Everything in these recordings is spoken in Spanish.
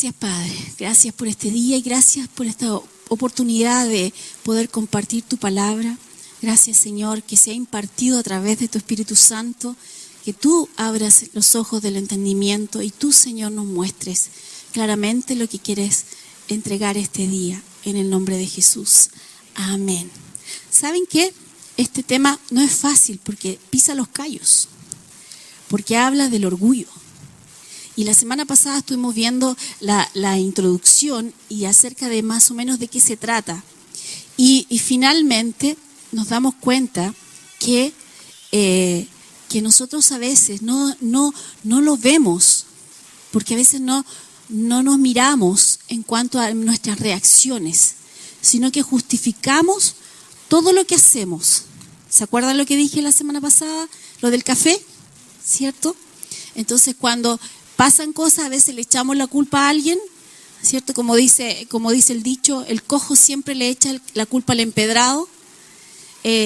Gracias, Padre. Gracias por este día y gracias por esta oportunidad de poder compartir tu palabra. Gracias, Señor, que sea impartido a través de tu Espíritu Santo, que tú abras los ojos del entendimiento y tú, Señor, nos muestres claramente lo que quieres entregar este día, en el nombre de Jesús. Amén. ¿Saben qué? Este tema no es fácil porque pisa los callos, porque habla del orgullo. Y la semana pasada estuvimos viendo la introducción y acerca de más o menos de qué se trata. Y finalmente nos damos cuenta que nosotros a veces no lo vemos, porque a veces no nos miramos en cuanto a nuestras reacciones, sino que justificamos todo lo que hacemos. ¿Se acuerdan lo que dije la semana pasada? Lo del café, ¿cierto? Entonces cuando pasan cosas, a veces le echamos la culpa a alguien, ¿cierto? Como dice el dicho, el cojo siempre le echa la culpa al empedrado.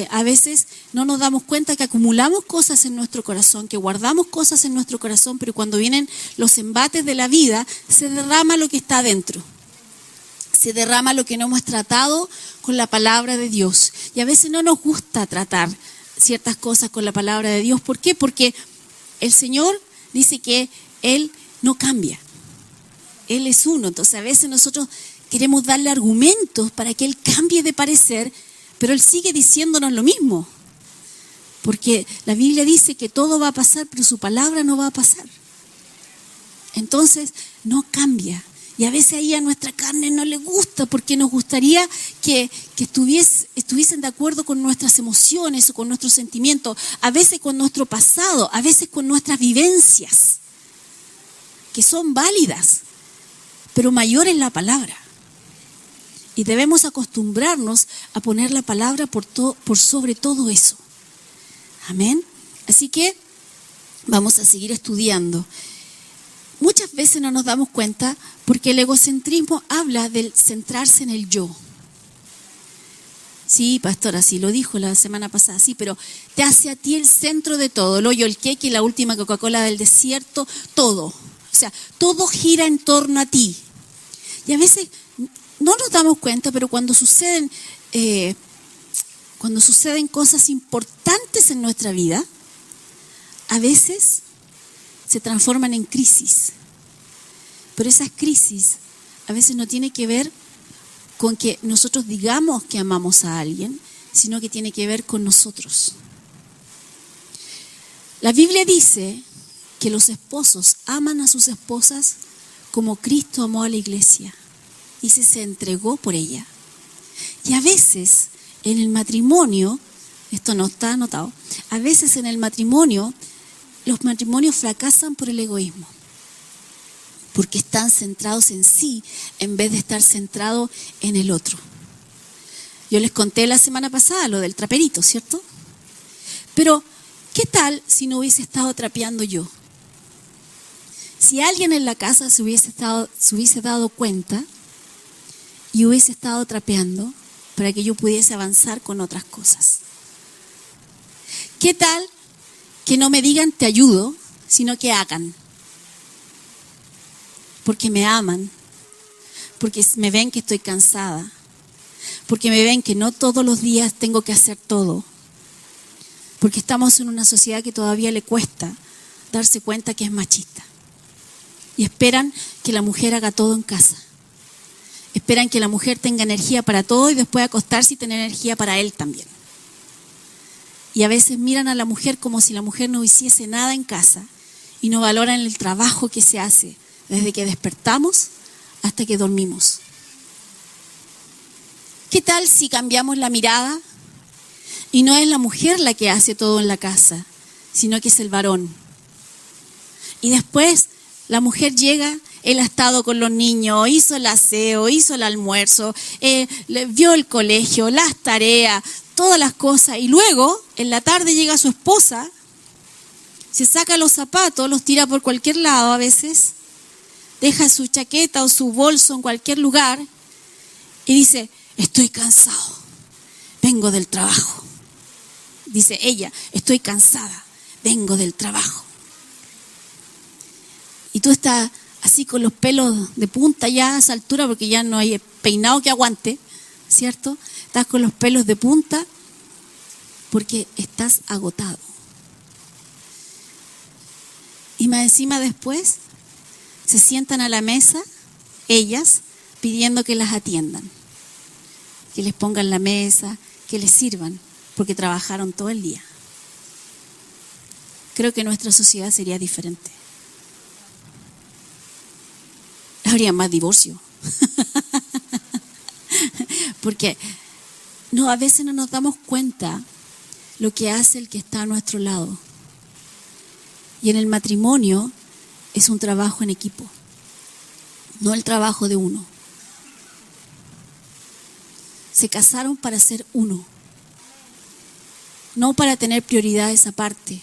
A veces no nos damos cuenta que acumulamos cosas en nuestro corazón, que guardamos cosas en nuestro corazón, pero cuando vienen los embates de la vida, se derrama lo que está adentro. Se derrama lo que no hemos tratado con la palabra de Dios. Y a veces no nos gusta tratar ciertas cosas con la palabra de Dios. ¿Por qué? Porque el Señor dice que Él no cambia. Él es uno. Entonces a veces nosotros queremos darle argumentos para que Él cambie de parecer, pero Él sigue diciéndonos lo mismo. Porque la Biblia dice que todo va a pasar, pero su palabra no va a pasar. Entonces no cambia. Y a veces ahí a nuestra carne no le gusta, porque nos gustaría que estuviesen de acuerdo con nuestras emociones o con nuestros sentimientos, a veces con nuestro pasado, a veces con nuestras vivencias, que son válidas, pero mayor es la palabra. Y debemos acostumbrarnos a poner la palabra por sobre todo eso. Amén. Así que vamos a seguir estudiando. Muchas veces no nos damos cuenta porque el egocentrismo habla del centrarse en el yo. Sí, pastora, sí, lo dijo la semana pasada, sí, pero te hace a ti el centro de todo, el hoyo, el queque, la última Coca-Cola del desierto, todo. O sea, todo gira en torno a ti. Y a veces no nos damos cuenta, pero cuando suceden cosas importantes en nuestra vida, a veces se transforman en crisis. Pero esas crisis a veces no tienen que ver con que nosotros digamos que amamos a alguien, sino que tiene que ver con nosotros. La Biblia dice que los esposos aman a sus esposas como Cristo amó a la iglesia. Dice, se entregó por ella. Y a veces en el matrimonio, esto no está anotado, a veces en el matrimonio, los matrimonios fracasan por el egoísmo, porque están centrados en sí en vez de estar centrados en el otro. Yo les conté la semana pasada lo del traperito, ¿cierto? Pero, ¿qué tal si no hubiese estado trapeando yo? Si alguien en la casa se hubiese dado cuenta y hubiese estado trapeando para que yo pudiese avanzar con otras cosas. ¿Qué tal que no me digan te ayudo, sino que hagan? Porque me aman, porque me ven que estoy cansada, porque me ven que no todos los días tengo que hacer todo, porque estamos en una sociedad que todavía le cuesta darse cuenta que es machista. Y esperan que la mujer haga todo en casa. Esperan que la mujer tenga energía para todo y después acostarse y tener energía para él también. Y a veces miran a la mujer como si la mujer no hiciese nada en casa y no valoran el trabajo que se hace desde que despertamos hasta que dormimos. ¿Qué tal si cambiamos la mirada y no es la mujer la que hace todo en la casa, sino que es el varón? Y después la mujer llega, él ha estado con los niños, hizo el aseo, hizo el almuerzo, vio el colegio, las tareas, todas las cosas. Y luego, en la tarde llega su esposa, se saca los zapatos, los tira por cualquier lado a veces, deja su chaqueta o su bolso en cualquier lugar y dice, estoy cansado, vengo del trabajo. Dice ella, estoy cansada, vengo del trabajo. Y tú estás así con los pelos de punta ya a esa altura, porque ya no hay peinado que aguante, ¿cierto? Estás con los pelos de punta porque estás agotado. Y más encima después se sientan a la mesa, ellas, pidiendo que las atiendan, que les pongan la mesa, que les sirvan, porque trabajaron todo el día. Creo que nuestra sociedad sería diferente. Habría más divorcio. Porque a veces no nos damos cuenta lo que hace el que está a nuestro lado. Y en el matrimonio es un trabajo en equipo, no el trabajo de uno. Se casaron para ser uno, no para tener prioridades aparte,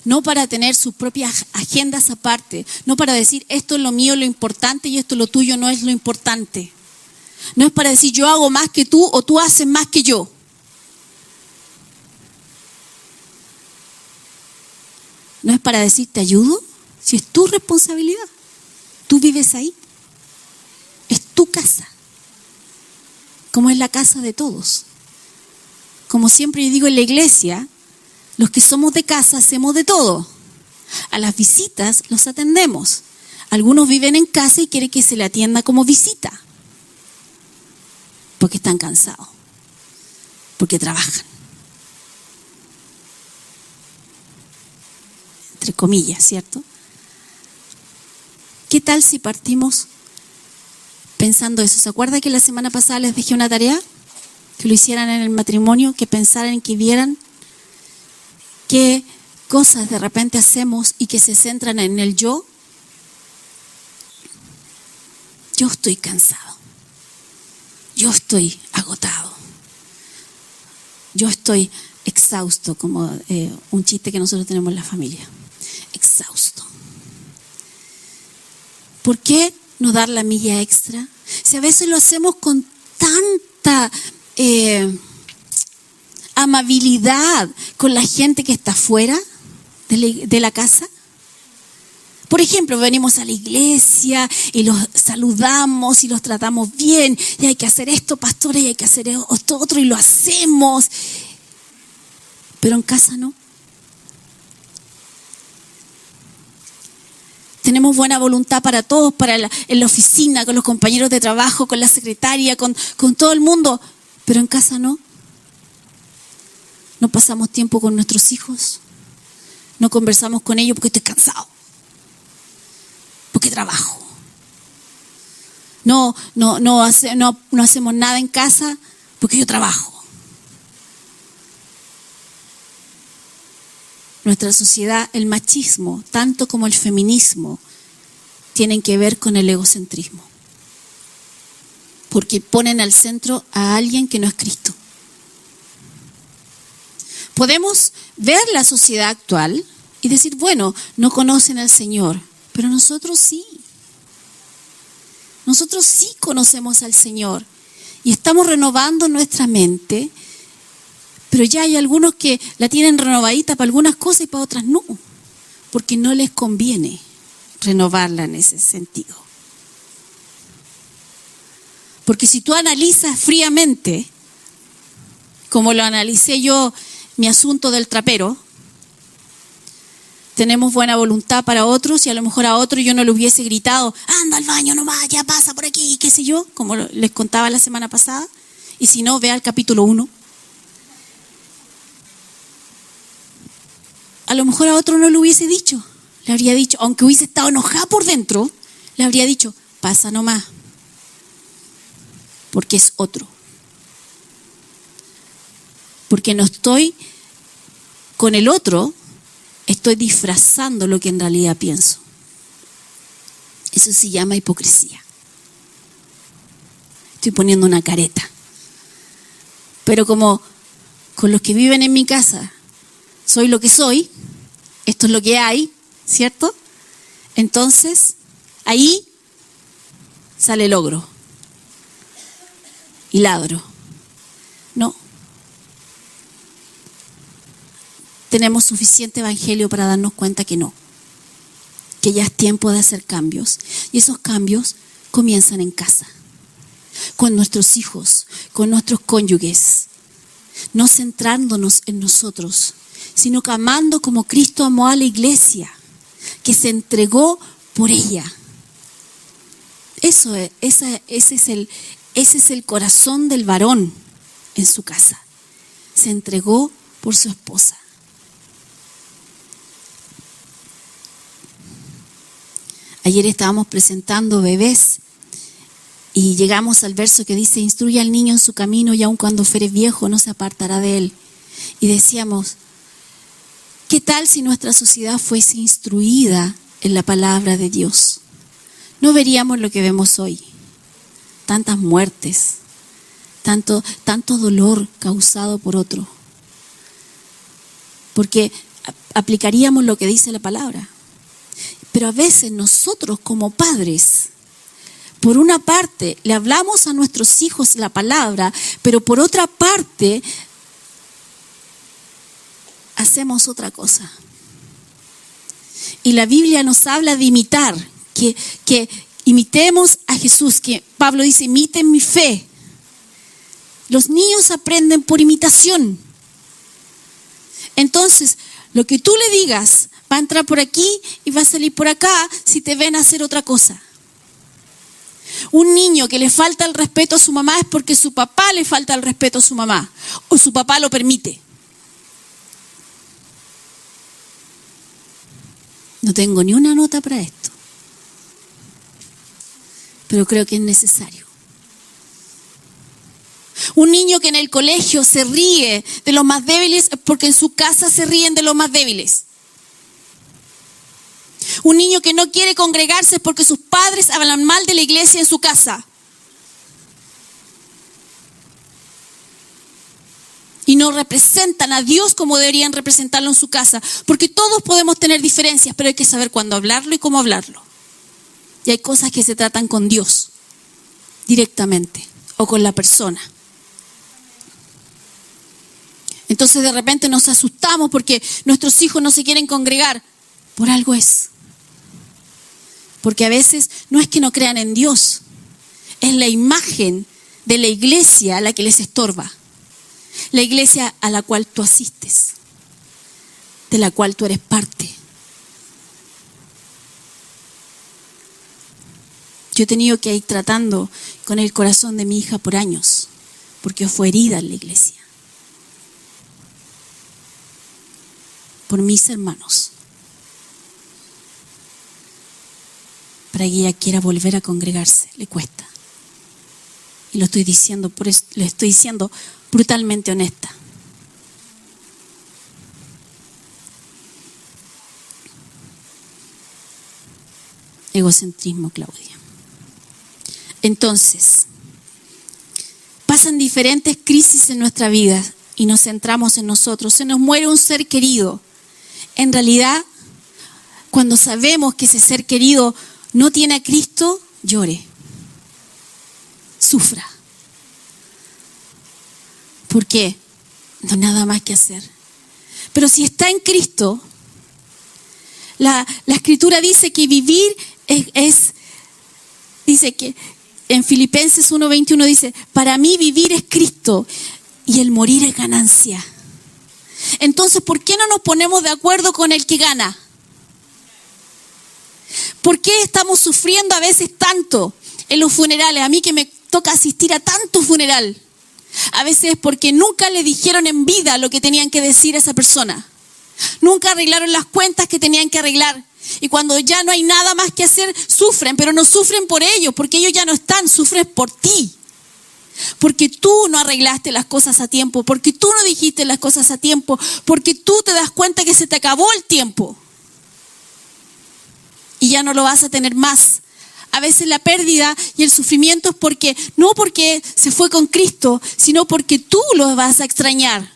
no para tener sus propias agendas aparte, no para decir esto es lo mío, lo importante, y esto es lo tuyo, no es lo importante. No es para decir yo hago más que tú o tú haces más que yo. No es para decir te ayudo, si es tu responsabilidad. Tú vives ahí. Es tu casa. Como es la casa de todos. Como siempre yo digo en la iglesia, los que somos de casa hacemos de todo. A las visitas los atendemos. Algunos viven en casa y quieren que se le atienda como visita. Porque están cansados. Porque trabajan. Entre comillas, ¿cierto? ¿Qué tal si partimos pensando eso? ¿Se acuerda que la semana pasada les dejé una tarea? Que lo hicieran en el matrimonio, que pensaran, que vieran qué cosas de repente hacemos y que se centran en el yo. Yo estoy cansado. Yo estoy agotado. Yo estoy exhausto, como un chiste que nosotros tenemos en la familia. Exhausto. ¿Por qué no dar la milla extra? Si a veces lo hacemos con tanta amabilidad con la gente que está fuera de la casa. Por ejemplo, venimos a la iglesia y los saludamos y los tratamos bien, y hay que hacer esto, pastores, y hay que hacer esto otro, y lo hacemos. Pero en casa no. Tenemos buena voluntad para todos, en la oficina, con los compañeros de trabajo, con la secretaria, con todo el mundo, pero en casa no. No pasamos tiempo con nuestros hijos, no conversamos con ellos porque estoy cansado, porque trabajo. No hacemos nada en casa porque yo trabajo. Nuestra sociedad, el machismo, tanto como el feminismo, tienen que ver con el egocentrismo. Porque ponen al centro a alguien que no es Cristo. Podemos ver la sociedad actual y decir, bueno, no conocen al Señor, pero nosotros sí. Nosotros sí conocemos al Señor y estamos renovando nuestra mente. Pero ya hay algunos que la tienen renovadita para algunas cosas y para otras no, porque no les conviene renovarla en ese sentido. Porque si tú analizas fríamente, como lo analicé yo, mi asunto del trapero, tenemos buena voluntad para otros y a lo mejor a otro yo no le hubiese gritado, anda al baño nomás, ya pasa por aquí, qué sé yo, como les contaba la semana pasada. Y si no, vea el capítulo 1. A lo mejor a otro no lo hubiese dicho. Le habría dicho, aunque hubiese estado enojada por dentro, le habría dicho, pasa nomás. Porque es otro. Porque no estoy con el otro, estoy disfrazando lo que en realidad pienso. Eso se llama hipocresía. Estoy poniendo una careta. Pero como con los que viven en mi casa, soy lo que soy, esto es lo que hay, ¿cierto? Entonces, ahí sale el ogro y ladro. No. Tenemos suficiente evangelio para darnos cuenta que no. Que ya es tiempo de hacer cambios. Y esos cambios comienzan en casa, con nuestros hijos, con nuestros cónyuges, no centrándonos en nosotros, sino que amando como Cristo amó a la iglesia, que se entregó por ella. Ese es el corazón del varón en su casa. Se entregó por su esposa. Ayer estábamos presentando bebés y llegamos al verso que dice: instruye al niño en su camino y aun cuando fuere viejo no se apartará de él. Y decíamos, ¿qué tal si nuestra sociedad fuese instruida en la palabra de Dios? No veríamos lo que vemos hoy. Tantas muertes, tanto dolor causado por otro. Porque aplicaríamos lo que dice la palabra. Pero a veces nosotros como padres, por una parte le hablamos a nuestros hijos la palabra, pero por otra parte hacemos otra cosa. Y la Biblia nos habla de imitar, que imitemos a Jesús, que Pablo dice, imiten mi fe. Los niños aprenden por imitación. Entonces, lo que tú le digas va a entrar por aquí y va a salir por acá si te ven hacer otra cosa. Un niño que le falta el respeto a su mamá es porque su papá le falta el respeto a su mamá o su papá lo permite. No tengo ni una nota para esto, pero creo que es necesario. Un niño que en el colegio se ríe de los más débiles es porque en su casa se ríen de los más débiles. Un niño que no quiere congregarse es porque sus padres hablan mal de la iglesia en su casa. Y no representan a Dios como deberían representarlo en su casa. Porque todos podemos tener diferencias, pero hay que saber cuándo hablarlo y cómo hablarlo. Y hay cosas que se tratan con Dios directamente o con la persona. Entonces de repente nos asustamos porque nuestros hijos no se quieren congregar. Por algo es. Porque a veces no es que no crean en Dios, es la imagen de la iglesia a la que les estorba. La iglesia a la cual tú asistes, de la cual tú eres parte. Yo he tenido que ir tratando con el corazón de mi hija por años, porque fue herida en la iglesia. Por mis hermanos. Para que ella quiera volver a congregarse, le cuesta. Y lo estoy diciendo, por eso, le estoy diciendo brutalmente honesta. Egocentrismo, Claudia. Entonces, pasan diferentes crisis en nuestra vida y nos centramos en nosotros. Se nos muere un ser querido. En realidad, cuando sabemos que ese ser querido no tiene a Cristo, llore, sufra. ¿Por qué? No hay nada más que hacer. Pero si está en Cristo, la Escritura dice que vivir dice que en Filipenses 1:21 dice, para mí vivir es Cristo y el morir es ganancia. Entonces, ¿por qué no nos ponemos de acuerdo con el que gana? ¿Por qué estamos sufriendo a veces tanto en los funerales? A mí que me toca asistir a tanto funeral. A veces es porque nunca le dijeron en vida lo que tenían que decir a esa persona. Nunca arreglaron las cuentas que tenían que arreglar. Y cuando ya no hay nada más que hacer, sufren, pero no sufren por ellos, porque ellos ya no están, sufren por ti. Porque tú no arreglaste las cosas a tiempo, porque tú no dijiste las cosas a tiempo, porque tú te das cuenta que se te acabó el tiempo. Y ya no lo vas a tener más. A veces la pérdida y el sufrimiento es porque, no porque se fue con Cristo, sino porque tú lo vas a extrañar.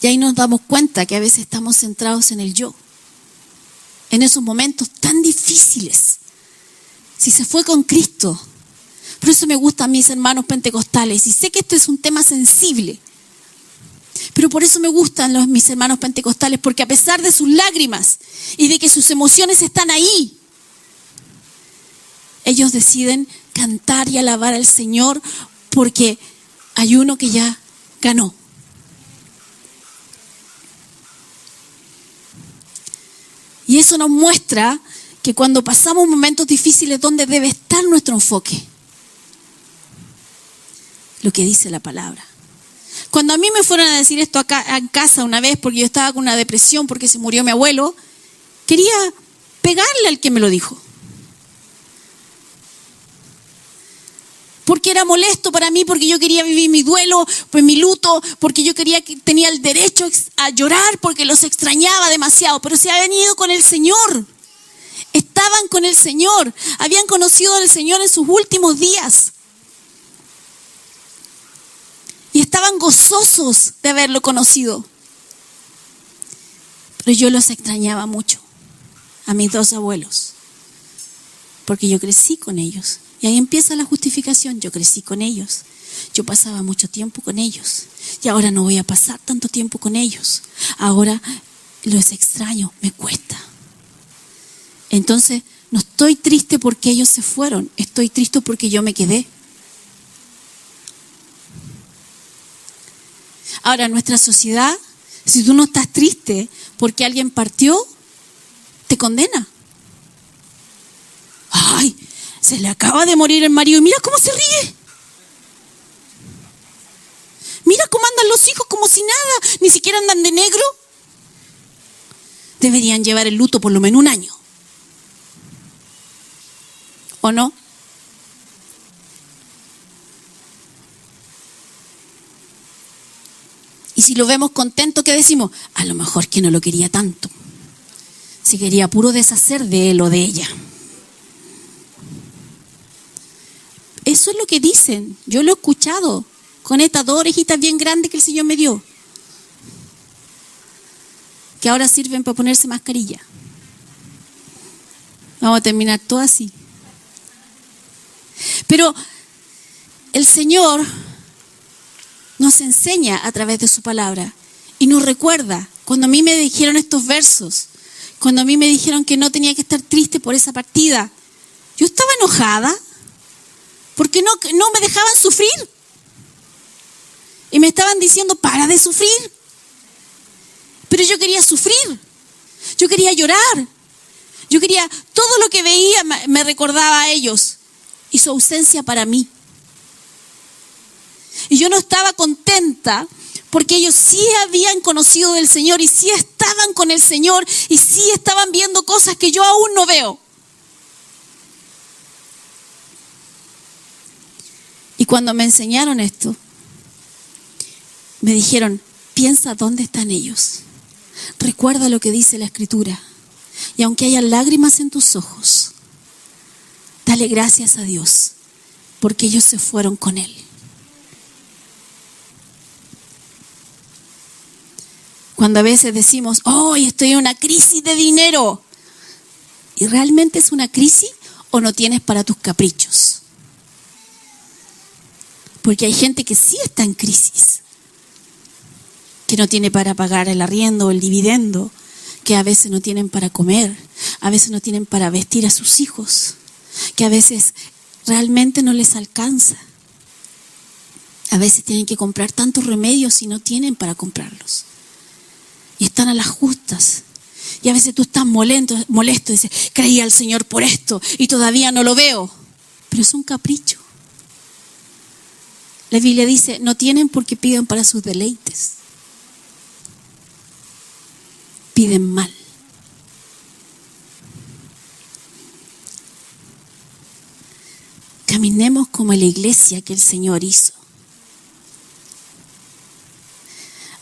Y ahí nos damos cuenta que a veces estamos centrados en el yo. En esos momentos tan difíciles. Si se fue con Cristo. Por eso me gustan mis hermanos pentecostales. Y sé que este es un tema sensible. Pero por eso me gustan mis hermanos pentecostales, porque a pesar de sus lágrimas y de que sus emociones están ahí, ellos deciden cantar y alabar al Señor porque hay uno que ya ganó. Y eso nos muestra que cuando pasamos momentos difíciles, ¿dónde debe estar nuestro enfoque? Lo que dice la palabra. Cuando a mí me fueron a decir esto acá en casa una vez, porque yo estaba con una depresión porque se murió mi abuelo, quería pegarle al que me lo dijo. Porque era molesto para mí, porque yo quería vivir mi duelo, pues mi luto, porque yo tenía el derecho a llorar, porque los extrañaba demasiado. Pero se habían ido con el Señor. Estaban con el Señor. Habían conocido al Señor en sus últimos días. Y estaban gozosos de haberlo conocido. Pero yo los extrañaba mucho, a mis dos abuelos, porque yo crecí con ellos. Y ahí empieza la justificación. Yo crecí con ellos. Yo pasaba mucho tiempo con ellos. Y ahora no voy a pasar tanto tiempo con ellos. Ahora los extraño, me cuesta. Entonces, no estoy triste porque ellos se fueron. Estoy triste porque yo me quedé. Ahora, en nuestra sociedad, si tú no estás triste porque alguien partió, te condena. ¡Ay! Se le acaba de morir el marido y mira cómo se ríe. Mira cómo andan los hijos como si nada, ni siquiera andan de negro. Deberían llevar el luto por lo menos un año. ¿O no? Y si lo vemos contento, ¿qué decimos? A lo mejor que no lo quería tanto. Se quería puro deshacer de él o de ella. Eso es lo que dicen. Yo lo he escuchado con estas dos orejitas bien grandes que el Señor me dio, que ahora sirven para ponerse mascarilla. Vamos a terminar todo así. Pero el Señor nos enseña a través de su palabra y nos recuerda. Cuando a mí me dijeron estos versos, cuando a mí me dijeron que no tenía que estar triste por esa partida, yo estaba enojada porque no me dejaban sufrir. Y me estaban diciendo, para de sufrir. Pero yo quería sufrir. Yo quería llorar. Yo quería, todo lo que veía me recordaba a ellos. Y su ausencia para mí. Y yo no estaba contenta porque ellos sí habían conocido del Señor y sí estaban con el Señor y sí estaban viendo cosas que yo aún no veo. Y cuando me enseñaron esto, me dijeron, piensa dónde están ellos. Recuerda lo que dice la Escritura. Y aunque haya lágrimas en tus ojos, dale gracias a Dios, porque ellos se fueron con Él. Cuando a veces decimos, estoy en una crisis de dinero, ¿y realmente es una crisis o no tienes para tus caprichos? Porque hay gente que sí está en crisis, que no tiene para pagar el arriendo o el dividendo, que a veces no tienen para comer, a veces no tienen para vestir a sus hijos, que a veces realmente no les alcanza. A veces tienen que comprar tantos remedios y no tienen para comprarlos. Y están a las justas. Y a veces tú estás molesto y dices, creí al Señor por esto y todavía no lo veo. Pero es un capricho. La Biblia dice, no tienen porque piden para sus deleites. Piden mal. Caminemos como la iglesia que el Señor hizo.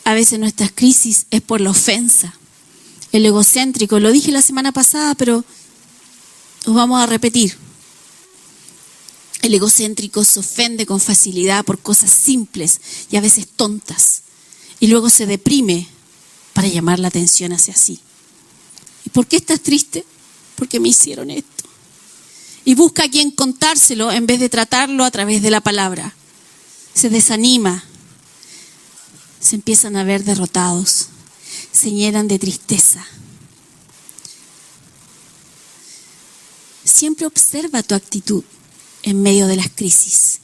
A veces nuestras crisis es por la ofensa, el egocéntrico. Lo dije la semana pasada, pero os vamos a repetir. El egocéntrico se ofende con facilidad por cosas simples y a veces tontas. Y luego se deprime para llamar la atención hacia sí. ¿Y por qué estás triste? Porque me hicieron esto. Y busca a quien contárselo en vez de tratarlo a través de la palabra. Se desanima. se empiezan a ver derrotados, se llenan de tristeza. Siempre observa tu actitud en medio de las crisis.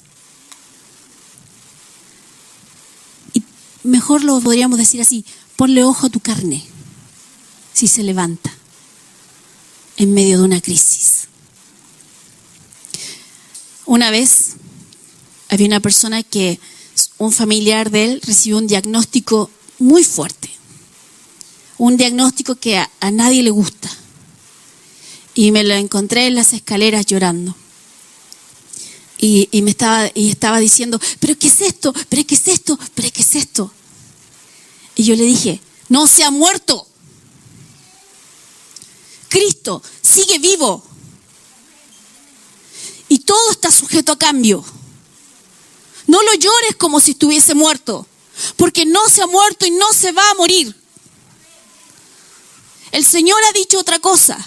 Y mejor lo podríamos decir así, ponle ojo a tu carne si se levanta en medio de una crisis. Una vez había una persona que un familiar de él recibió un diagnóstico muy fuerte, un diagnóstico que a nadie le gusta, y me lo encontré en las escaleras llorando y estaba diciendo, pero ¿qué es esto? ¿Pero qué es esto? ¿Pero qué es esto? Y yo le dije, no se ha muerto, Cristo sigue vivo y todo está sujeto a cambio. No lo llores como si estuviese muerto, porque no se ha muerto y no se va a morir. El Señor ha dicho otra cosa.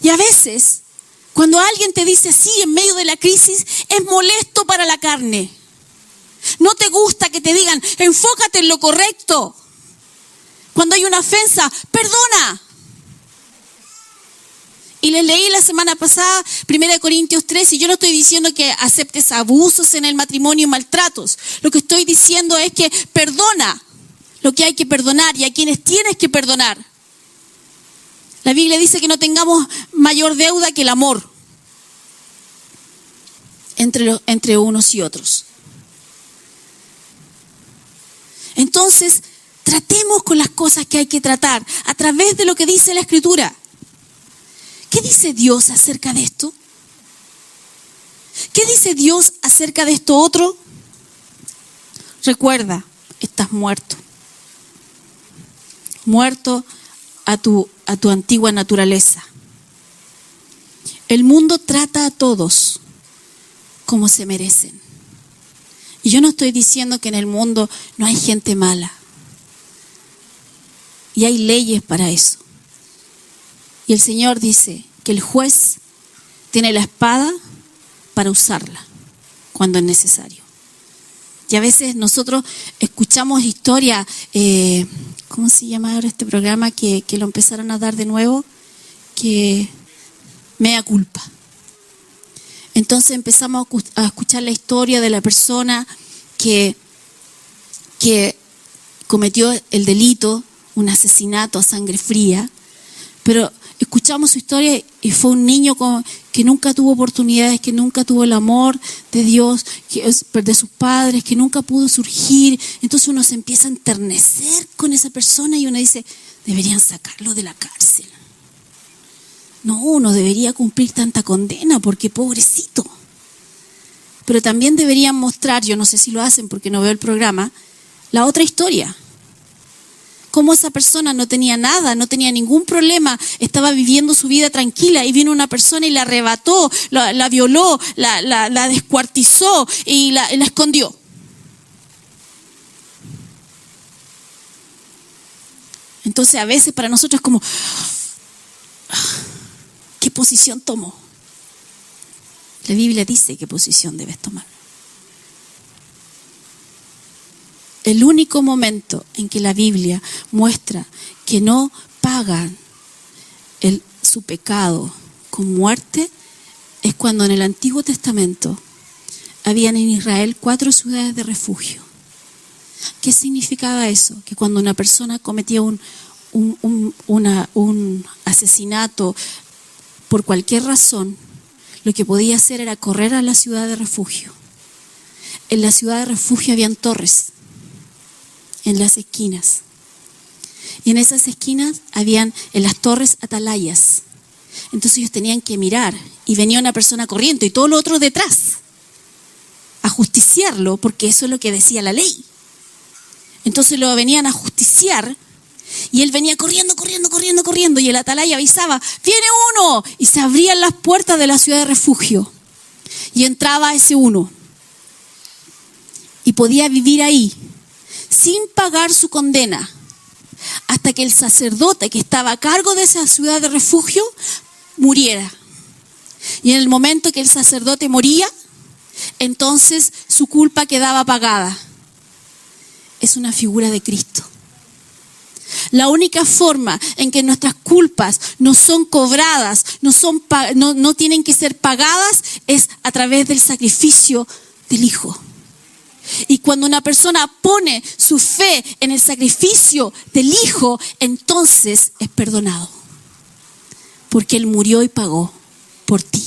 Y a veces, cuando alguien te dice así en medio de la crisis, es molesto para la carne. No te gusta que te digan, enfócate en lo correcto. Cuando hay una ofensa, perdona. Y les leí la semana pasada 1 Corintios 3, y yo no estoy diciendo que aceptes abusos en el matrimonio y maltratos. Lo que estoy diciendo es que perdona lo que hay que perdonar y a quienes tienes que perdonar. La Biblia dice que no tengamos mayor deuda que el amor entre unos y otros. Entonces, tratemos con las cosas que hay que tratar a través de lo que dice la Escritura. ¿Qué dice Dios acerca de esto? ¿Qué dice Dios acerca de esto otro? Recuerda, estás muerto. Muerto a tu antigua naturaleza. El mundo trata a todos como se merecen. Y yo no estoy diciendo que en el mundo no hay gente mala. Y hay leyes para eso. Y el Señor dice que el juez tiene la espada para usarla cuando es necesario. Y a veces nosotros escuchamos historias, ¿cómo se llama ahora este programa que lo empezaron a dar de nuevo? Que mea culpa. Entonces empezamos a escuchar la historia de la persona que cometió el delito, un asesinato a sangre fría, pero escuchamos su historia y fue un niño que nunca tuvo oportunidades, que nunca tuvo el amor de Dios, de sus padres, que nunca pudo surgir. Entonces uno se empieza a enternecer con esa persona y uno dice, deberían sacarlo de la cárcel. No debería cumplir tanta condena porque pobrecito. Pero también deberían mostrar, yo no sé si lo hacen porque no veo el programa, la otra historia. Cómo esa persona no tenía nada, no tenía ningún problema, estaba viviendo su vida tranquila y vino una persona y la arrebató, la violó, la descuartizó y la escondió. Entonces a veces para nosotros es como, ¿qué posición tomo? La Biblia dice qué posición debes tomar. El único momento en que la Biblia muestra que no pagan su pecado con muerte es cuando en el Antiguo Testamento habían en Israel 4 ciudades de refugio. ¿Qué significaba eso? Que cuando una persona cometía un asesinato por cualquier razón, lo que podía hacer era correr a la ciudad de refugio. En la ciudad de refugio habían torres en las esquinas. Y en esas esquinas habían en las torres atalayas. Entonces ellos tenían que mirar y venía una persona corriendo y todos los otros detrás a justiciarlo, porque eso es lo que decía la ley. Entonces lo venían a justiciar y él venía corriendo y el atalaya avisaba, ¡viene uno! Y se abrían las puertas de la ciudad de refugio y entraba ese uno y podía vivir ahí sin pagar su condena hasta que el sacerdote que estaba a cargo de esa ciudad de refugio muriera. Y en el momento que el sacerdote moría, entonces su culpa quedaba pagada. es una figura de Cristo. La única forma en que nuestras culpas no son cobradas, no tienen que ser pagadas, es a través del sacrificio del Hijo. Y cuando una persona pone su fe en el sacrificio del Hijo, entonces es perdonado. Porque Él murió y pagó por ti.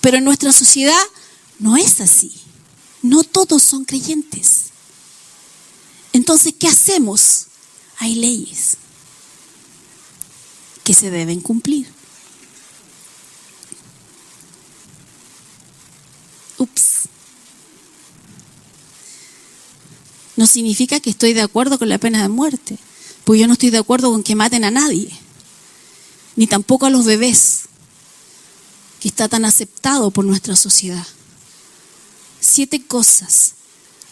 Pero en nuestra sociedad no es así. No todos son creyentes. Entonces, ¿qué hacemos? Hay leyes que se deben cumplir. No significa que estoy de acuerdo con la pena de muerte, pues yo no estoy de acuerdo con que maten a nadie, ni tampoco a los bebés, que está tan aceptado por nuestra sociedad. 7 cosas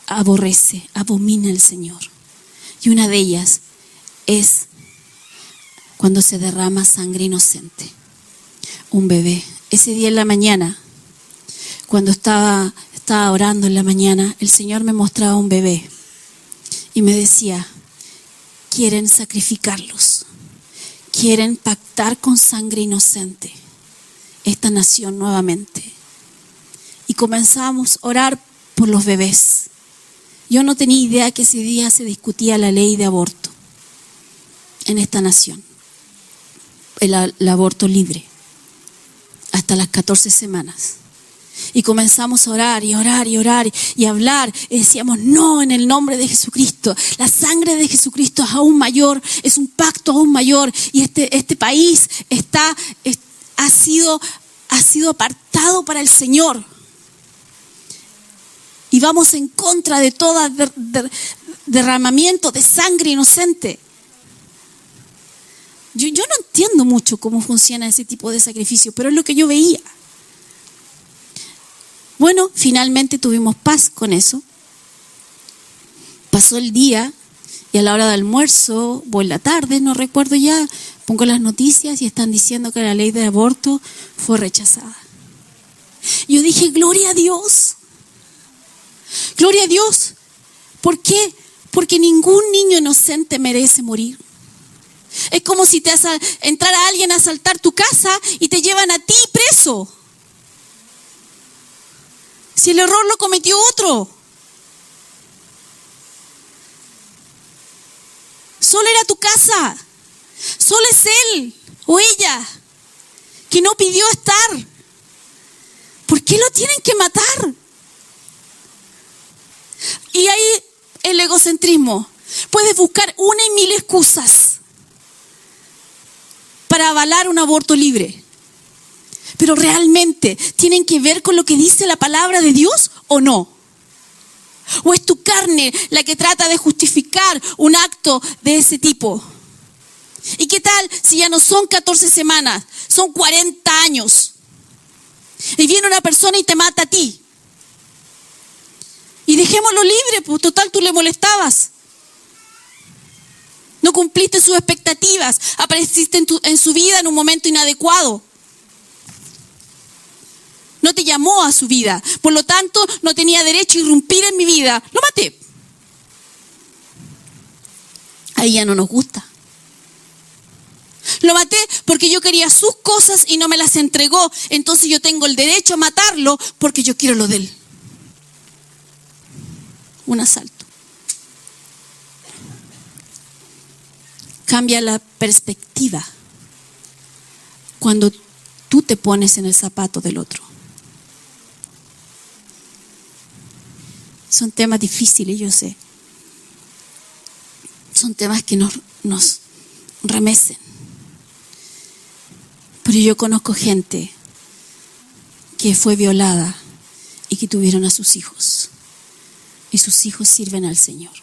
abomina el Señor. Y una de ellas es cuando se derrama sangre inocente. Un bebé. Ese día en la mañana, cuando estaba orando en la mañana, el Señor me mostraba un bebé y me decía, quieren sacrificarlos, quieren pactar con sangre inocente esta nación nuevamente. Y comenzamos a orar por los bebés. Yo no tenía idea que ese día se discutía la ley de aborto en esta nación, el aborto libre, hasta las 14 semanas. Y comenzamos a orar y orar y orar y hablar. Y decíamos, no, en el nombre de Jesucristo. La sangre de Jesucristo es aún mayor, es un pacto aún mayor. Y este país ha sido apartado para el Señor. Y vamos en contra de todo derramamiento de sangre inocente. Yo no entiendo mucho cómo funciona ese tipo de sacrificio, pero es lo que yo veía. Bueno, finalmente tuvimos paz con eso. Pasó el día y a la hora de almuerzo o en la tarde, no recuerdo ya, pongo las noticias y están diciendo que la ley de aborto fue rechazada. Yo dije, gloria a Dios. Gloria a Dios. ¿Por qué? Porque ningún niño inocente merece morir. Es como si entrara alguien a asaltar tu casa y te llevan a ti preso. Si el error lo cometió otro. Solo era tu casa. Solo es él o ella que no pidió estar. ¿Por qué lo tienen que matar? Y ahí el egocentrismo. Puedes buscar 1,000 excusas para avalar un aborto libre. Pero realmente, ¿tienen que ver con lo que dice la palabra de Dios o no? ¿O es tu carne la que trata de justificar un acto de ese tipo? ¿Y qué tal si ya no son 14 semanas, son 40 años? Y viene una persona y te mata a ti. Y dejémoslo libre, pues total tú le molestabas. No cumpliste sus expectativas, apareciste en su vida en un momento inadecuado. No te llamó a su vida, por lo tanto no tenía derecho a irrumpir en mi vida. Lo maté. Ahí ya no nos gusta. Lo maté porque yo quería sus cosas y no me las entregó. Entonces yo tengo el derecho a matarlo porque yo quiero lo de él. Un asalto. Cambia la perspectiva cuando tú te pones en el zapato del otro. Son temas difíciles, yo sé. Son temas que nos remecen. Pero yo conozco gente que fue violada y que tuvieron a sus hijos. Y sus hijos sirven al Señor.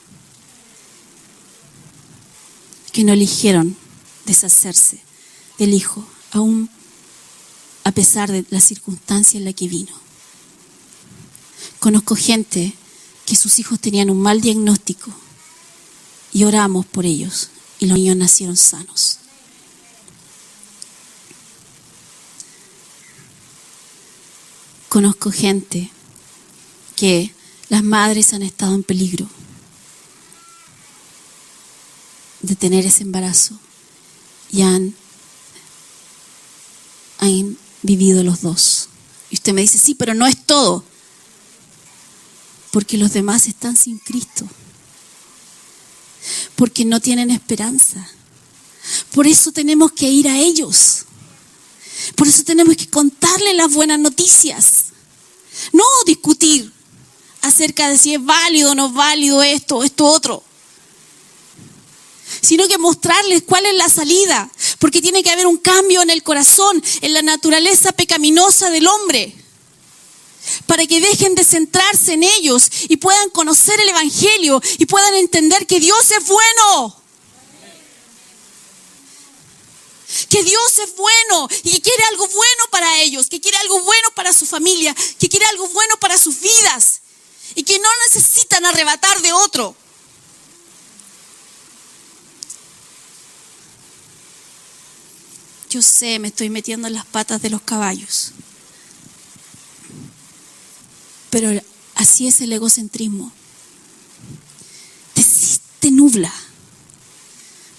Que no eligieron deshacerse del hijo, aún a pesar de la circunstancia en la que vino. Conozco gente que sus hijos tenían un mal diagnóstico y oramos por ellos y los niños nacieron sanos. Conozco gente que Las madres han estado en peligro de tener ese embarazo y han vivido los dos. Y usted me dice, sí, pero no es todo. Porque los demás están sin Cristo. Porque no tienen esperanza. Por eso tenemos que ir a ellos. Por eso tenemos que contarles las buenas noticias. No discutir acerca de si es válido o no es válido esto otro. Sino que mostrarles cuál es la salida. Porque tiene que haber un cambio en el corazón, en la naturaleza pecaminosa del hombre. Para que dejen de centrarse en ellos y puedan conocer el Evangelio y puedan entender que Dios es bueno. Que Dios es bueno y que quiere algo bueno para ellos, que quiere algo bueno para su familia, que quiere algo bueno para sus vidas y que no necesitan arrebatar de otro. Yo sé, me estoy metiendo en las patas de los caballos. Pero así es el egocentrismo. Te nubla.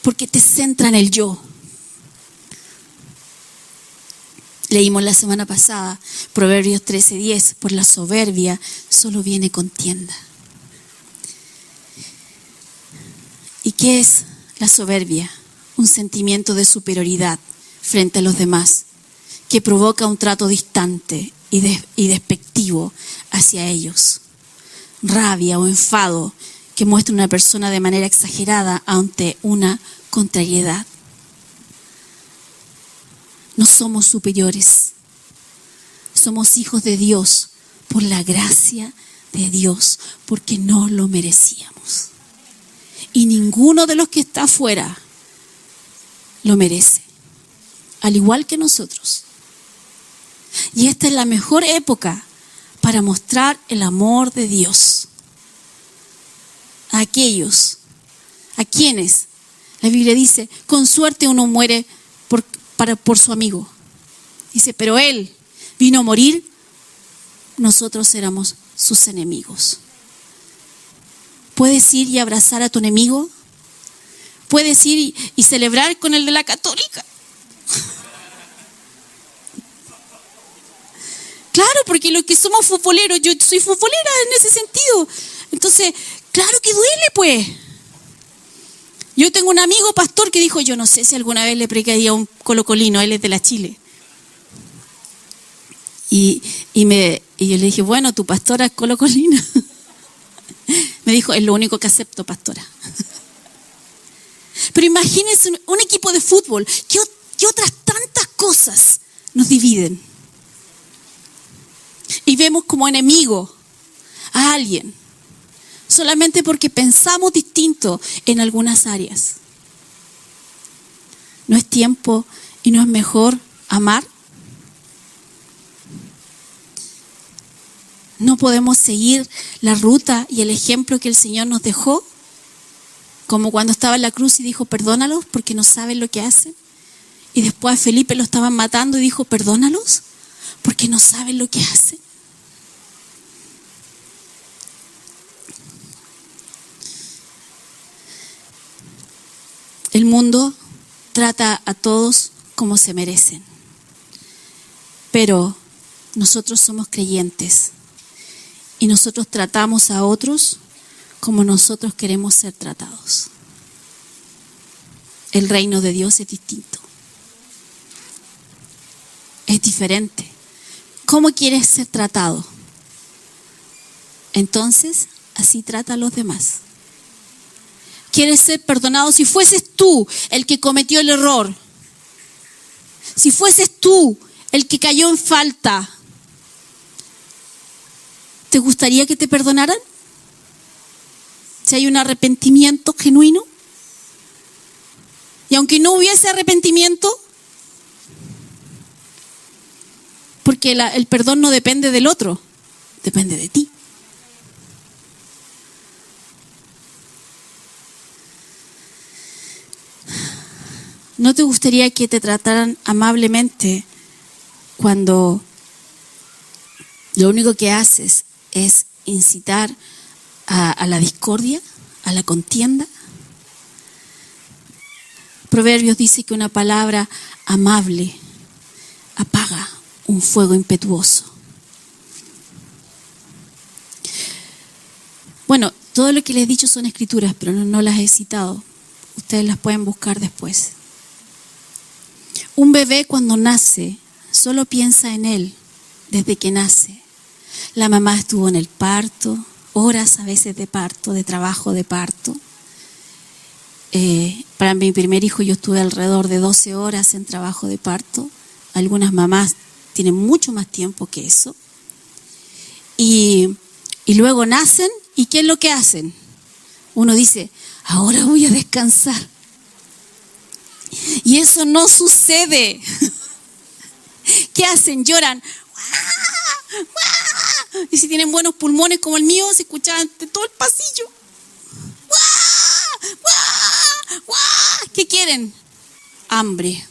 Porque te centra en el yo. Leímos la semana pasada, Proverbios 13:10, por la soberbia solo viene contienda. ¿Y qué es la soberbia? Un sentimiento de superioridad frente a los demás, que provoca un trato distante y despectivo hacia ellos. Rabia o enfado que muestra una persona de manera exagerada ante una contrariedad. No somos superiores. Somos hijos de Dios por la gracia de Dios, porque no lo merecíamos. Y ninguno de los que está afuera lo merece, al igual que nosotros. Y esta es la mejor época para mostrar el amor de Dios a aquellos, a quienes la Biblia dice, con suerte uno muere por su amigo. Dice, pero Él vino a morir, nosotros éramos sus enemigos. ¿Puedes ir y abrazar a tu enemigo? ¿Puedes ir y celebrar con el de la católica? Claro, porque los que somos futboleros, yo soy futbolera en ese sentido. Entonces, claro que duele, pues. Yo tengo un amigo pastor que dijo, yo no sé si alguna vez le predicaría a un colocolino, él es de la Chile. Y yo le dije, bueno, tu pastora es colocolina. Me dijo, es lo único que acepto, pastora. Pero imagínense un equipo de fútbol, ¿qué otras tantas cosas nos dividen? Y vemos como enemigo a alguien, solamente porque pensamos distinto en algunas áreas. ¿No es tiempo y no es mejor amar? ¿No podemos seguir la ruta y el ejemplo que el Señor nos dejó? Como cuando estaba en la cruz y dijo, perdónalos porque no saben lo que hacen. Y después a Felipe lo estaban matando y dijo, perdónalos porque no saben lo que hacen. El mundo trata a todos como se merecen, pero nosotros somos creyentes y nosotros tratamos a otros como nosotros queremos ser tratados. El reino de Dios es distinto, es diferente. ¿Cómo quieres ser tratado? Entonces, así trata a los demás. ¿Quieres ser perdonado? Si fueses tú el que cometió el error, si fueses tú el que cayó en falta, ¿te gustaría que te perdonaran? Si hay un arrepentimiento genuino. Y aunque no hubiese arrepentimiento, porque el perdón no depende del otro, depende de ti. ¿No te gustaría que te trataran amablemente cuando lo único que haces es incitar a la discordia, a la contienda. Proverbios dice que una palabra amable apaga un fuego impetuoso. Bueno, todo lo que les he dicho son escrituras, pero no las he citado. Ustedes las pueden buscar después. Un bebé cuando nace solo piensa en él desde que nace. La mamá estuvo en el parto, horas a veces de parto, de trabajo de parto. Para mi primer hijo yo estuve alrededor de 12 horas en trabajo de parto. Algunas mamás tienen mucho más tiempo que eso. Y luego nacen, ¿y qué es lo que hacen? Uno dice, ahora voy a descansar. Y eso no sucede. ¿Qué hacen? Lloran. Y si tienen buenos pulmones como el mío, se escuchaban de todo el pasillo. ¿Qué quieren? Hambre.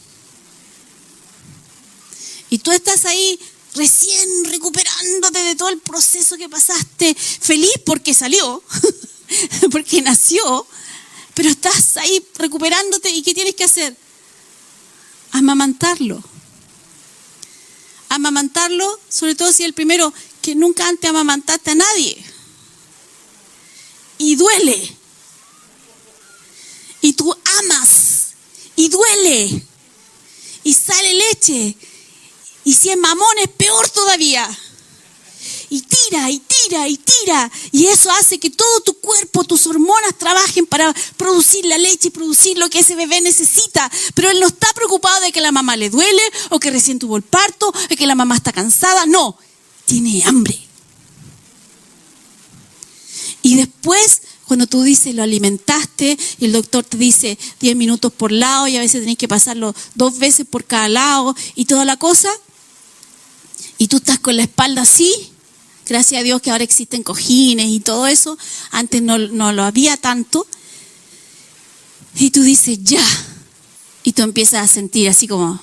Y tú estás ahí recién recuperándote de todo el proceso que pasaste, feliz porque salió, porque nació, pero estás ahí recuperándote y ¿qué tienes que hacer? Amamantarlo. Amamantarlo, sobre todo si el primero que nunca antes amamantaste a nadie. Y duele. Y tú amas. Y duele. Y sale leche. Y si es mamón es peor todavía. Y tira, y tira, y tira. Y eso hace que todo tu cuerpo, tus hormonas trabajen para producir la leche y producir lo que ese bebé necesita. Pero él no está preocupado de que la mamá le duele, o que recién tuvo el parto, o que la mamá está cansada. No, tiene hambre. Y después, cuando tú dices lo alimentaste, y el doctor te dice 10 minutos por lado, y a veces tenés que pasarlo 2 veces por cada lado, y toda la cosa, y tú estás con la espalda así. Gracias a Dios que ahora existen cojines y todo eso. Antes no lo había tanto. Y tú dices, ya. Y tú empiezas a sentir así como...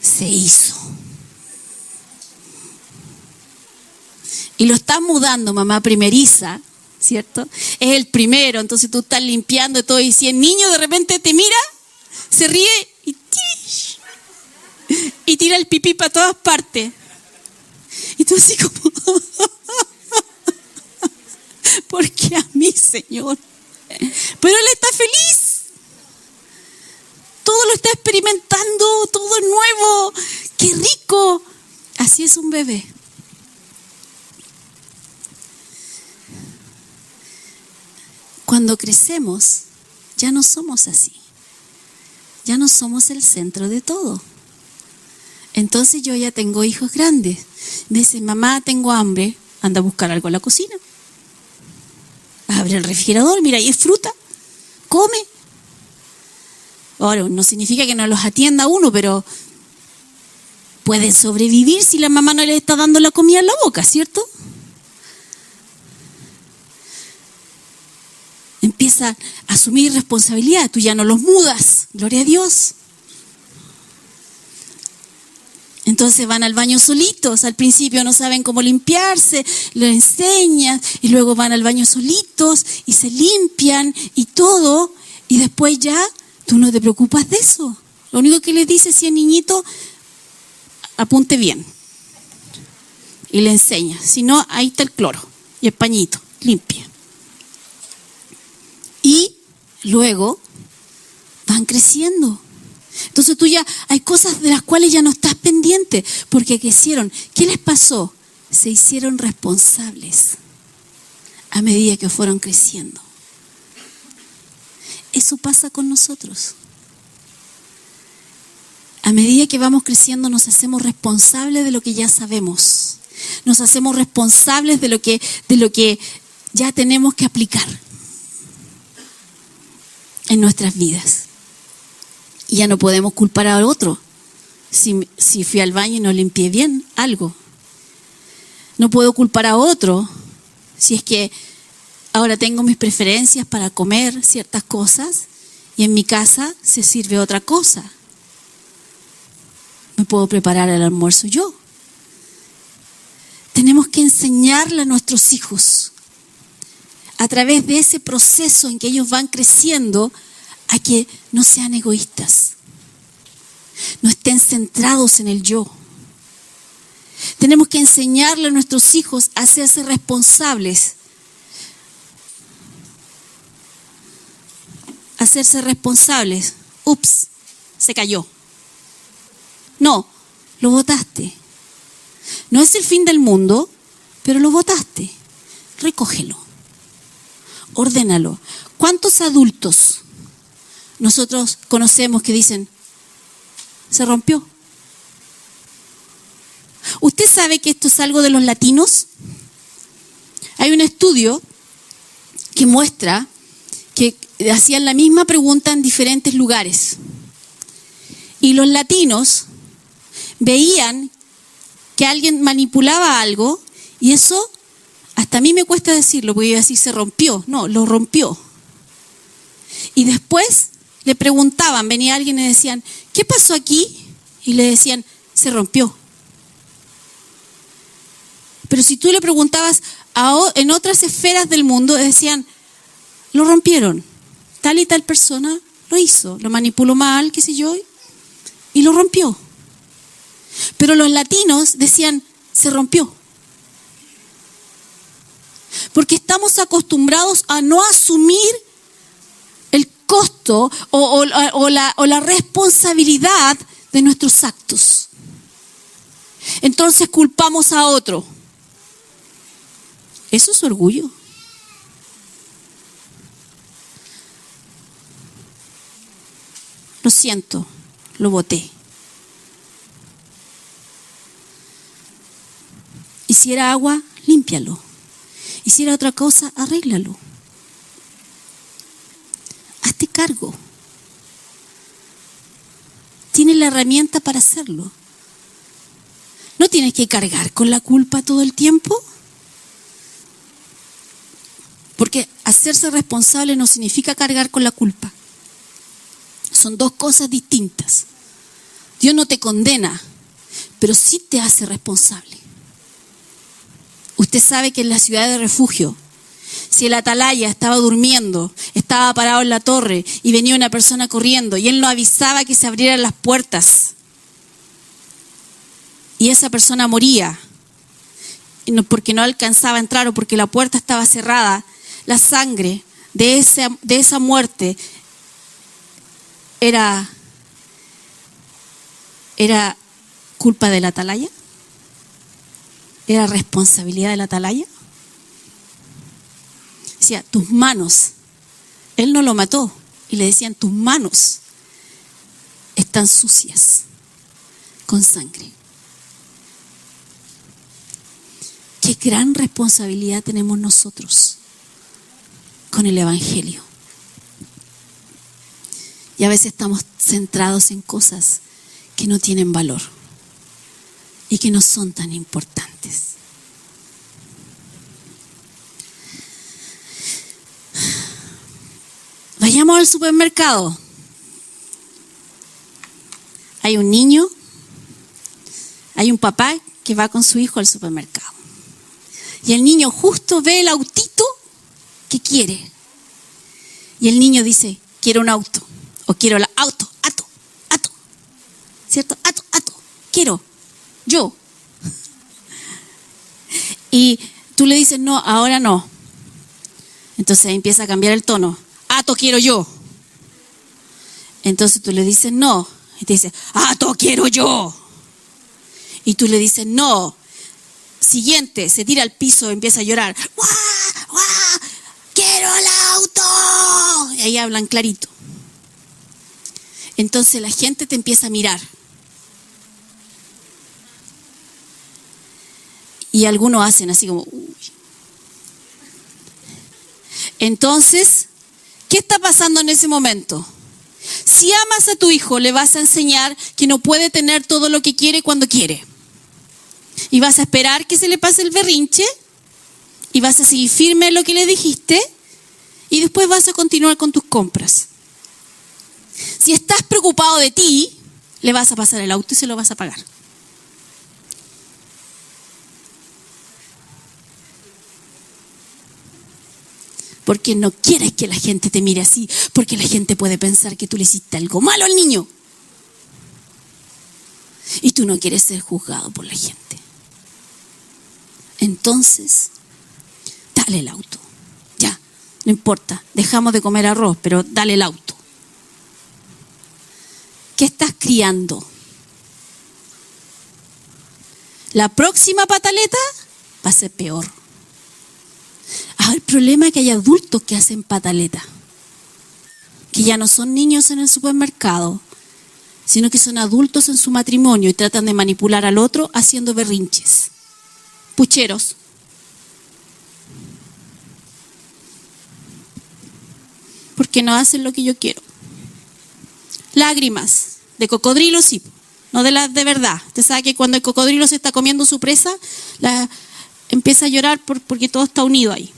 Se hizo. Y lo estás mudando, mamá primeriza, ¿cierto? Es el primero, entonces tú estás limpiando todo. Y si el niño de repente te mira, se ríe y tira el pipí para todas partes. Y tú así como, ¿por qué a mí, Señor? Pero él está feliz. Todo lo está experimentando, todo es nuevo. ¡Qué rico! Así es un bebé. Cuando crecemos, ya no somos así. Ya no somos el centro de todo. Entonces yo ya tengo hijos grandes. Me dicen, mamá, tengo hambre. Anda a buscar algo en la cocina. Abre el refrigerador, mira, ahí es fruta. Come. Ahora, no significa que no los atienda uno, pero pueden sobrevivir si la mamá no les está dando la comida en la boca, ¿cierto? Empieza a asumir responsabilidad. Tú ya no los mudas. Gloria a Dios. Entonces van al baño solitos. Al principio no saben cómo limpiarse, lo enseñas y luego van al baño solitos y se limpian y todo. Y después ya tú no te preocupas de eso. Lo único que les dices, si es niñito, apunte bien. Y le enseñas. Si no, ahí está el cloro y el pañito. Limpia. Y luego van creciendo. Entonces tú ya hay cosas de las cuales ya no estás pendiente porque crecieron. ¿Qué les pasó? Se hicieron responsables a medida que fueron creciendo. Eso pasa con nosotros. A medida que vamos creciendo nos hacemos responsables de lo que ya sabemos. Nos hacemos responsables de lo que ya tenemos que aplicar en nuestras vidas. Y ya no podemos culpar a otro. Si fui al baño y no limpié bien algo. No puedo culpar a otro si es que ahora tengo mis preferencias para comer ciertas cosas y en mi casa se sirve otra cosa. Me puedo preparar el almuerzo yo que enseñarle a nuestros hijos, a través de ese proceso en que ellos van creciendo, a que no sean egoístas, no estén centrados en el yo. Tenemos que enseñarle a nuestros hijos a hacerse responsables. Hacerse responsables. Ups, se cayó. No, lo botaste. No es el fin del mundo, pero lo botaste. Recógelo. Ordénalo. ¿Cuántos adultos nosotros conocemos que dicen, se rompió? ¿Usted sabe que esto es algo de los latinos? Hay un estudio que muestra que hacían la misma pregunta en diferentes lugares. Y los latinos veían que alguien manipulaba algo y eso, hasta a mí me cuesta decirlo, porque iba a decir se rompió. No, lo rompió. Y después le preguntaban, venía alguien y decían, ¿qué pasó aquí? Y le decían, se rompió. Pero si tú le preguntabas en otras esferas del mundo, decían, lo rompieron. Tal y tal persona lo hizo, lo manipuló mal, qué sé yo, y lo rompió. Pero los latinos decían, se rompió. Porque estamos acostumbrados a no asumir el costo o la responsabilidad de nuestros actos. Entonces culpamos a otro. Eso es orgullo. Lo siento, lo boté. Y si era agua, límpialo. Y si era otra cosa, arréglalo. Hazte cargo. Tienes la herramienta para hacerlo. No tienes que cargar con la culpa todo el tiempo. Porque hacerse responsable no significa cargar con la culpa. Son dos cosas distintas. Dios no te condena, pero sí te hace responsable. Usted sabe que en la ciudad de refugio, si el atalaya estaba durmiendo, estaba parado en la torre y venía una persona corriendo y él no avisaba que se abrieran las puertas y esa persona moría porque no alcanzaba a entrar o porque la puerta estaba cerrada, la sangre de esa muerte era culpa del atalaya, era responsabilidad del atalaya. Decía, tus manos, él no lo mató, y le decían, tus manos están sucias con sangre. Qué gran responsabilidad tenemos nosotros con el Evangelio. Y a veces estamos centrados en cosas que no tienen valor y que no son tan importantes. Vayamos al supermercado. Hay un niño, hay un papá que va con su hijo al supermercado. Y el niño justo ve el autito que quiere. Y el niño dice, quiero un auto. O quiero el auto, ato. ¿Cierto? Ato. Quiero. Yo. Y tú le dices, no, ahora no. Entonces empieza a cambiar el tono. Ato, quiero yo. Entonces tú le dices, no. Y te dice, ato, quiero yo. Y tú le dices, no. Siguiente, se tira al piso, empieza a llorar. ¡Guau! ¡Guau! ¡Quiero el auto! Y ahí hablan clarito. Entonces la gente te empieza a mirar. Y algunos hacen así como, uy. Entonces, ¿qué está pasando en ese momento? Si amas a tu hijo, le vas a enseñar que no puede tener todo lo que quiere cuando quiere. Y vas a esperar que se le pase el berrinche. Y vas a seguir firme en lo que le dijiste. Y después vas a continuar con tus compras. Si estás preocupado de ti, le vas a pasar el auto y se lo vas a pagar. Porque no quieres que la gente te mire así, porque la gente puede pensar que tú le hiciste algo malo al niño. Y tú no quieres ser juzgado por la gente. Entonces, dale el auto. Ya, no importa, dejamos de comer arroz, pero dale el auto. ¿Qué estás criando? La próxima pataleta va a ser peor. El problema es que hay adultos que hacen pataleta, que ya no son niños en el supermercado, sino que son adultos en su matrimonio y tratan de manipular al otro haciendo berrinches. Pucheros. Porque no hacen lo que yo quiero. Lágrimas de cocodrilo, sí, no de las de verdad. Usted sabe que cuando el cocodrilo se está comiendo su presa, empieza a llorar porque todo está unido ahí.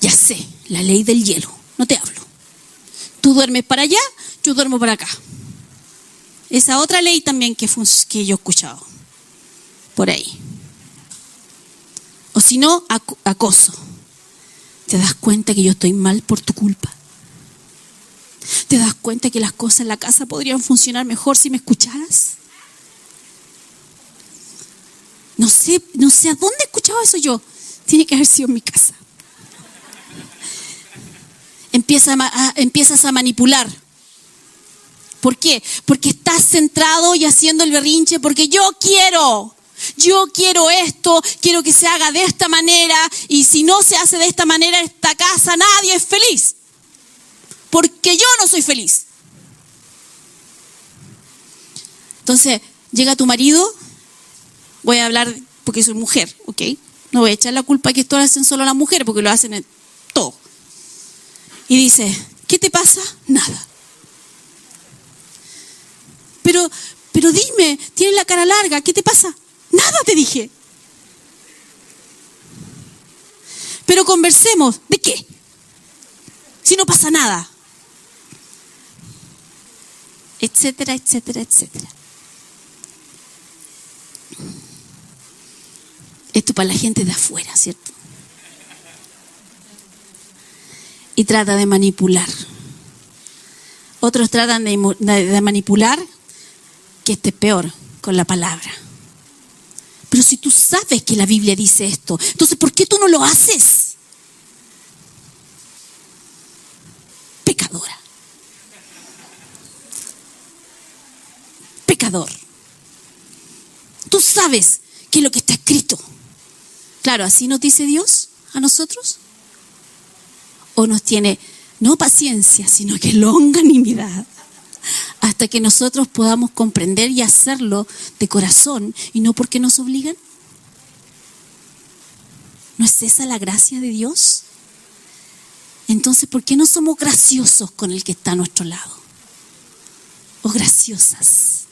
Ya sé, la ley del hielo, no te hablo. Tú duermes para allá, yo duermo para acá. Esa otra ley también que yo he escuchado por ahí. O si no, acoso. ¿Te das cuenta que yo estoy mal por tu culpa? ¿Te das cuenta que las cosas en la casa podrían funcionar mejor si me escucharas? No sé a dónde he escuchado eso yo. Tiene que haber sido en mi casa. Empiezas a manipular. ¿Por qué? Porque estás centrado y haciendo el berrinche porque yo quiero esto, quiero que se haga de esta manera, y si no se hace de esta manera, esta casa nadie es feliz. Porque yo no soy feliz. Entonces, llega tu marido, voy a hablar porque soy mujer, ¿ok? No voy a echar la culpa que esto lo hacen solo las mujeres, porque lo hacen en todo. Y dice, ¿qué te pasa? Nada. Pero dime, tienes la cara larga, ¿qué te pasa? Nada, te dije. Pero conversemos, ¿de qué? Si no pasa nada. Etcétera, etcétera, etcétera. Esto para la gente de afuera, ¿cierto? Y trata de manipular. Otros tratan de manipular, que este es peor, con la palabra. Pero si tú sabes que la Biblia dice esto, entonces ¿por qué tú no lo haces? Pecadora. Pecador. Tú sabes qué es lo que está escrito. Claro, así nos dice Dios a nosotros. O nos tiene, no paciencia, sino que longanimidad, hasta que nosotros podamos comprender y hacerlo de corazón y no porque nos obligan. ¿No es esa la gracia de Dios? Entonces, ¿por qué no somos graciosos con el que está a nuestro lado? O graciosas.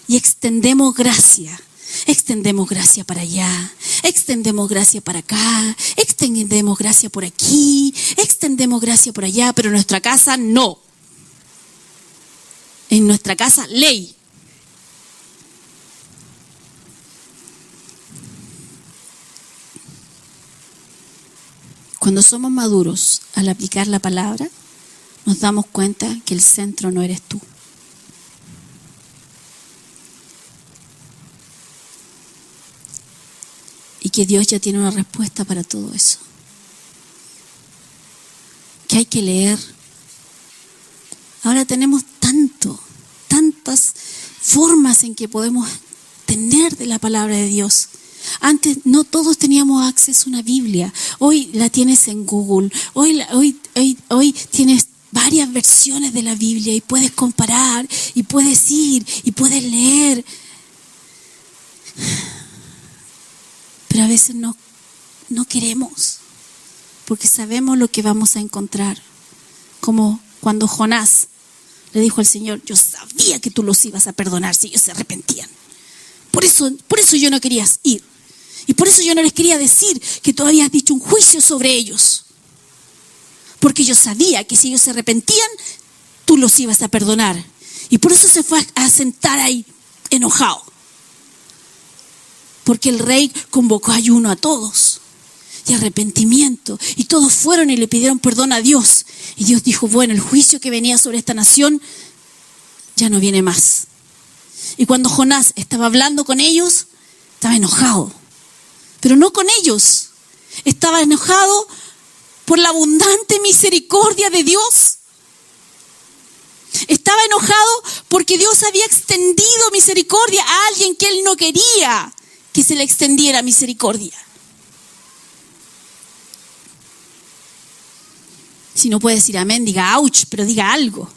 Y extendemos gracia para allá, extendemos gracia para acá, extendemos gracia por aquí, extendemos gracia por allá, pero en nuestra casa no. En nuestra casa, ley. Cuando somos maduros al aplicar la palabra, nos damos cuenta que el centro no eres tú. Y que Dios ya tiene una respuesta para todo eso. Que hay que leer. Ahora tenemos tantas formas en que podemos tener de la palabra de Dios. Antes no todos teníamos acceso a una Biblia. Hoy la tienes en Google. Hoy tienes varias versiones de la Biblia y puedes comparar y puedes ir y puedes leer. Pero a veces no queremos, porque sabemos lo que vamos a encontrar. Como cuando Jonás le dijo al Señor, yo sabía que tú los ibas a perdonar si ellos se arrepentían. Por eso yo no quería ir. Y por eso yo no les quería decir que tú habías dicho un juicio sobre ellos. Porque yo sabía que si ellos se arrepentían, tú los ibas a perdonar. Y por eso se fue a sentar ahí enojado. Porque el rey convocó ayuno a todos. y arrepentimiento. Y todos fueron y le pidieron perdón a Dios. Y Dios dijo, bueno, el juicio que venía sobre esta nación ya no viene más. Y cuando Jonás estaba hablando con ellos, estaba enojado. Pero no con ellos. Estaba enojado por la abundante misericordia de Dios. Estaba enojado porque Dios había extendido misericordia a alguien que él no quería que se le extendiera misericordia. Si no puede decir amén, diga ouch, pero diga algo.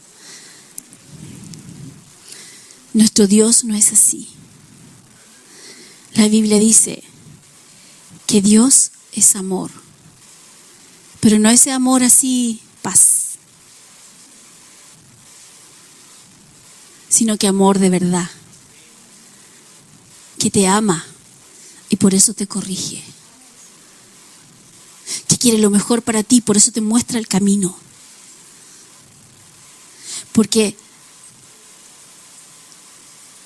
Nuestro Dios no es así. La Biblia dice que Dios es amor, pero no ese amor así, paz, sino que amor de verdad, que te ama y por eso te corrige, que quiere lo mejor para ti, por eso te muestra el camino, porque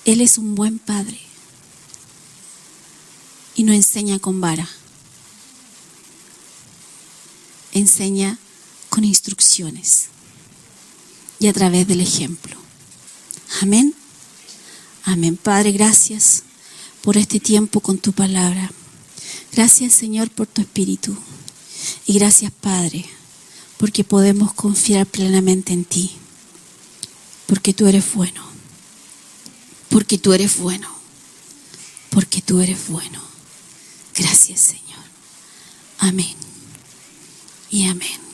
Él es un buen padre y no enseña con vara, enseña con instrucciones y a través del ejemplo. Amén. Amén. Padre, gracias por este tiempo con tu palabra. Gracias, Señor, por tu Espíritu. Y gracias, Padre, porque podemos confiar plenamente en ti. Porque tú eres bueno. Porque tú eres bueno. Porque tú eres bueno. Gracias, Señor. Amén. Y amén.